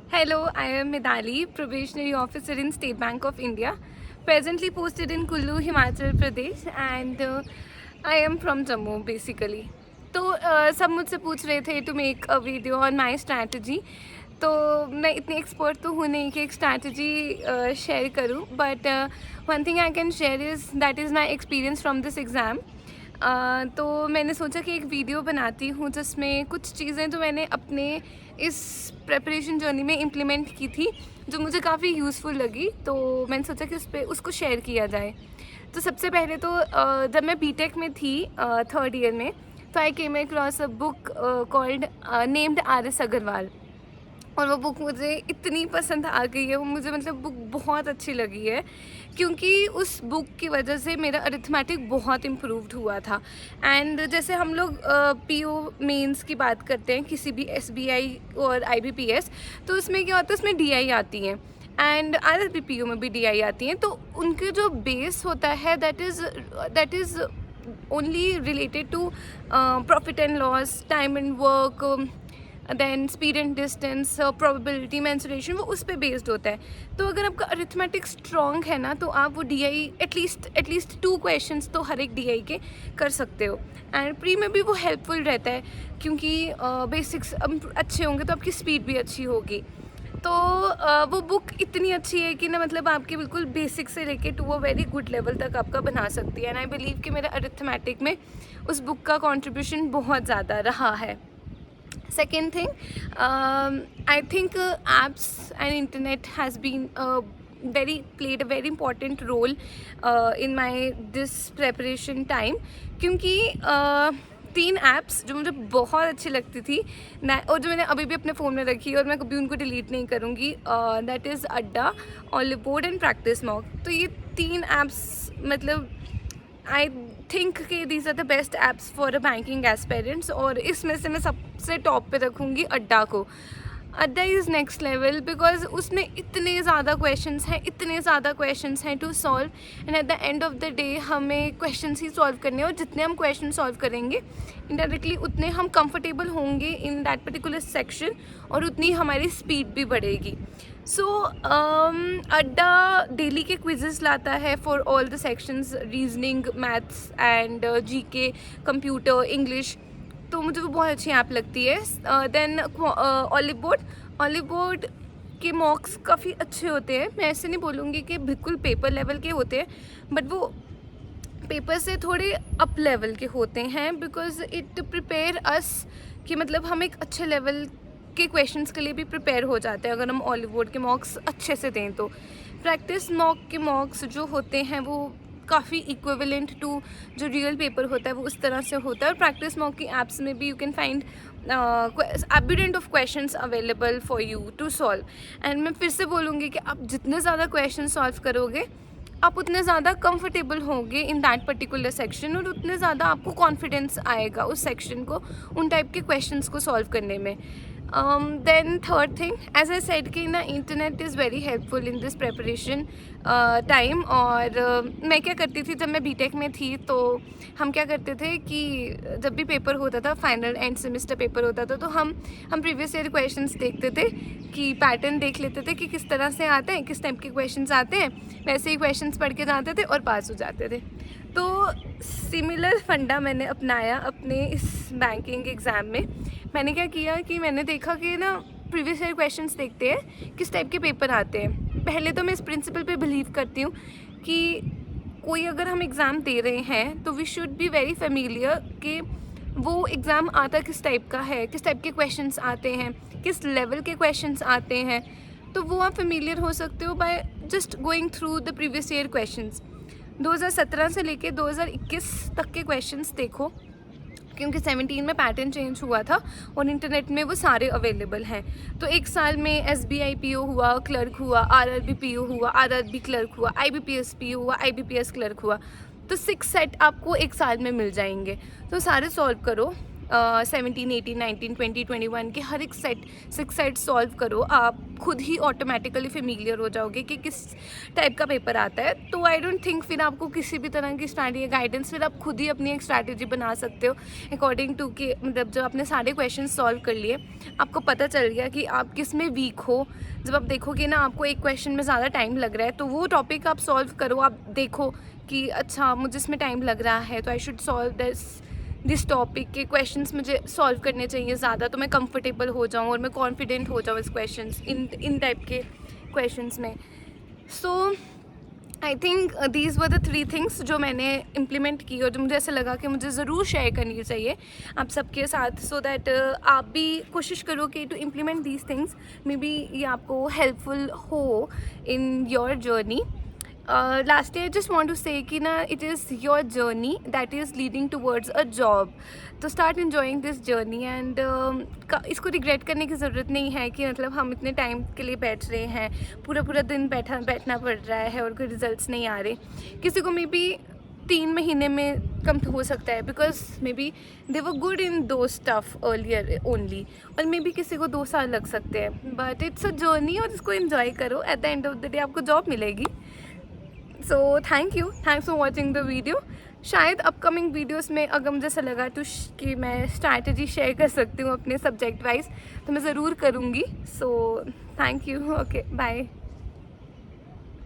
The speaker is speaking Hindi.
Hello, I am Midali, probationary officer in State Bank of India, presently posted in Kullu, Himachal Pradesh, and I am from Jammu basically. तो सब मुझसे पूछ रहे थे to make a video on my strategy. तो मैं इतनी एक्सपर्ट तो हूँ नहीं कि एक स्ट्रैटेजी शेयर करूँ, but one thing I can share is that is my experience from this exam. तो मैंने सोचा कि एक वीडियो बनाती हूँ जिसमें कुछ चीज़ें जो मैंने अपने इस प्रेपरेशन जर्नी में इम्प्लीमेंट की थी जो मुझे काफ़ी यूज़फुल लगी. तो मैंने सोचा कि उस पर उसको शेयर किया जाए. तो सबसे पहले तो जब मैं बीटेक में थी थर्ड ईयर में, तो I came across a book called named R. अग्रवाल. और वो बुक मुझे इतनी पसंद आ गई है, वो मुझे मतलब बुक बहुत अच्छी लगी है क्योंकि उस बुक की वजह से मेरा अरिथमेटिक बहुत इम्प्रूव्ड हुआ था. एंड जैसे हम लोग पीओ मेंस की बात करते हैं किसी भी एसबीआई और आईबीपीएस, तो उसमें क्या होता है, उसमें डीआई आती हैं एंड आरआरबीपीओ में भी डीआई आती हैं. तो उनके जो बेस होता है that is only related to profit and loss, time and work, then speed and distance, probability, mensuration, वो उस पर बेस्ड होता है. तो अगर आपका अरिथमेटिक स्ट्रॉन्ग है ना, तो आप वो डीआई एटलीस्ट 2 क्वेश्चंस तो हर एक डीआई के कर सकते हो. एंड प्री में भी वो हेल्पफुल रहता है क्योंकि बेसिक्स अच्छे होंगे तो आपकी स्पीड भी अच्छी होगी. तो वो बुक इतनी अच्छी है कि ना मतलब आपके बिल्कुल बेसिक से लेके to a very good level तक आपका बना सकती है. एंड आई बिलीव कि मेरा अरिथमेटिक में उस बुक का कॉन्ट्रीब्यूशन बहुत ज़्यादा रहा है. Second thing, I think apps and internet has been played a very important role in my this preparation time. क्योंकि 3 ऐप्स जो मुझे बहुत अच्छी लगती थी और जो मैंने अभी भी अपने फ़ोन में रखी है और मैं कभी उनको डिलीट नहीं करूँगी, that is Adda, Oliveboard and practice mock. तो ये 3 ऐप्स मतलब आई थिंक कि these are the best apps for a banking aspirants. और इसमें से मैं सबसे टॉप पे रखूँगी अड्डा को. अड्डा इज़ नेक्स्ट लेवल बिकॉज उसमें इतने ज़्यादा क्वेश्चंस हैं to solve. And at the end of the day हमें क्वेश्चंस ही सॉल्व करने हैं और जितने हम क्वेश्चन सॉल्व करेंगे इनडायरेक्टली उतने हम कंफर्टेबल होंगे इन दैट पर्टिकुलर सेक्शन और उतनी हमारी स्पीड भी बढ़ेगी. सो अड्डा डेली के क्विजेस लाता है for all the sections, reasoning, maths and GK, computer, English. तो मुझे वो बहुत अच्छी ऐप लगती है. देन ऑलिव बोर्ड के मॉक्स काफ़ी अच्छे होते हैं. मैं ऐसे नहीं बोलूँगी कि बिल्कुल पेपर लेवल के होते हैं, बट वो पेपर से थोड़े अप लेवल के होते हैं बिकॉज इट प्रिपेयर अस कि मतलब हम एक अच्छे लेवल के क्वेश्चंस के लिए भी प्रिपेयर हो जाते हैं अगर हम ऑलिव बोर्ड के मॉक्स अच्छे से दें. तो प्रैक्टिस मॉक के मॉक्स जो होते हैं वो काफ़ी इक्विवेलेंट टू जो रियल पेपर होता है वो उस तरह से होता है. और प्रैक्टिस मॉक की ऐप्स में भी you can find abundant of questions available for you to solve. And मैं फिर से बोलूँगी कि आप जितने ज़्यादा क्वेश्चन सॉल्व करोगे आप उतने ज़्यादा कंफर्टेबल होंगे इन दैट पर्टिकुलर सेक्शन और उतने ज़्यादा आपको कॉन्फिडेंस आएगा उस सेक्शन को उन टाइप के क्वेश्चंस को सॉल्व करने में. Then third thing, as I said कि ना internet is very helpful in this preparation time. और मैं क्या करती थी जब मैं बीटेक में थी, तो हम क्या करते थे कि जब भी पेपर होता था, फाइनल एंड सेमेस्टर पेपर होता था, तो हम प्रीवियस ईयर क्वेश्चंस देखते थे कि पैटर्न देख लेते थे कि किस तरह से आते हैं, किस टाइप के क्वेश्चंस आते हैं, वैसे ही क्वेश्चंस पढ़ के जाते थे और पास हो जाते थे. तो सिमिलर फंडा मैंने अपनाया अपने इस बैंकिंग एग्ज़ाम में. मैंने क्या किया कि मैंने देखा कि ना प्रीवियस ईयर क्वेश्चंस देखते हैं किस टाइप के पेपर आते हैं. पहले तो मैं इस प्रिंसिपल पे बिलीव करती हूँ कि कोई अगर हम एग्ज़ाम दे रहे हैं तो we should be very familiar कि वो एग्ज़ाम आता किस टाइप का है, किस टाइप के क्वेश्चंस आते हैं, किस लेवल के क्वेश्चंस आते हैं. तो वो आप फेमिलियर हो सकते हो by just going through the previous year questions. 2017 से लेके 2021 तक के क्वेश्चंस देखो क्योंकि 17 में पैटर्न चेंज हुआ था और इंटरनेट में वो सारे अवेलेबल हैं. तो एक साल में एसबीआई पीओ हुआ, क्लर्क हुआ, आरआरबी पीओ हुआ, आरआरबी क्लर्क हुआ, आईबीपीएस पीओ हुआ, आईबीपीएस क्लर्क हुआ. तो 6 सेट आपको एक साल में मिल जाएंगे. तो सारे सॉल्व करो. 17, 18, 19, 20, 21 के हर एक सेट 6 सेट सॉल्व करो, आप खुद ही ऑटोमेटिकली फेमिलियर हो जाओगे कि किस टाइप का पेपर आता है। तो आई डोंट थिंक फिर आपको किसी भी तरह की स्ट्रैटेजी या गाइडेंस, फिर आप खुद ही अपनी एक स्ट्रैटेजी बना सकते हो अकॉर्डिंग टू कि मतलब जब आपने सारे क्वेश्चन सॉल्व कर लिए, आपको पता चल गया कि आप किस में वीक हो। जब आप देखोगे ना आपको एक क्वेश्चन में ज़्यादा टाइम लग रहा है, तो वो टॉपिक आप सॉल्व करो, आप देखो कि अच्छा मुझे इसमें टाइम लग रहा है तो I should solve this topic के क्वेश्चंस मुझे सॉल्व करने चाहिए ज़्यादा, तो मैं कंफर्टेबल हो जाऊँ और मैं कॉन्फिडेंट हो जाऊँ इस क्वेश्चंस इन टाइप के क्वेश्चंस में। So I think these were the 3 things जो मैंने इम्प्लीमेंट की और जो मुझे ऐसा लगा कि मुझे ज़रूर शेयर करनी चाहिए आप सबके साथ, सो दैट आप भी कोशिश करो कि to implement these things, maybe ये आपको हेल्पफुल हो in your journey. Lastly, I just want to say कि ना it is your journey that is leading towards a job. तो start enjoying this journey and इसको रिग्रेट करने की ज़रूरत नहीं है कि मतलब हम इतने टाइम के लिए बैठ रहे हैं, पूरा दिन बैठना पड़ रहा है और कोई रिजल्ट्स नहीं आ रहे। किसी को मे बी 3 महीने में कम हो सकता है, because may be they were good in दो स्टफ अर्लियर ओनली, और मे बी किसी को 2 साल लग सकते हैं, बट इट्स अ जर्नी और इसको एंजॉय करो। Eight the end of the day आपको जॉब मिलेगी। So thanks for watching the video. शायद अपकमिंग वीडियोस में अगर मुझे ऐसा लगा तो कि मैं स्ट्रैटेजी शेयर कर सकती हूँ अपने सब्जेक्ट वाइज, तो मैं ज़रूर करूँगी। So thank you, okay bye.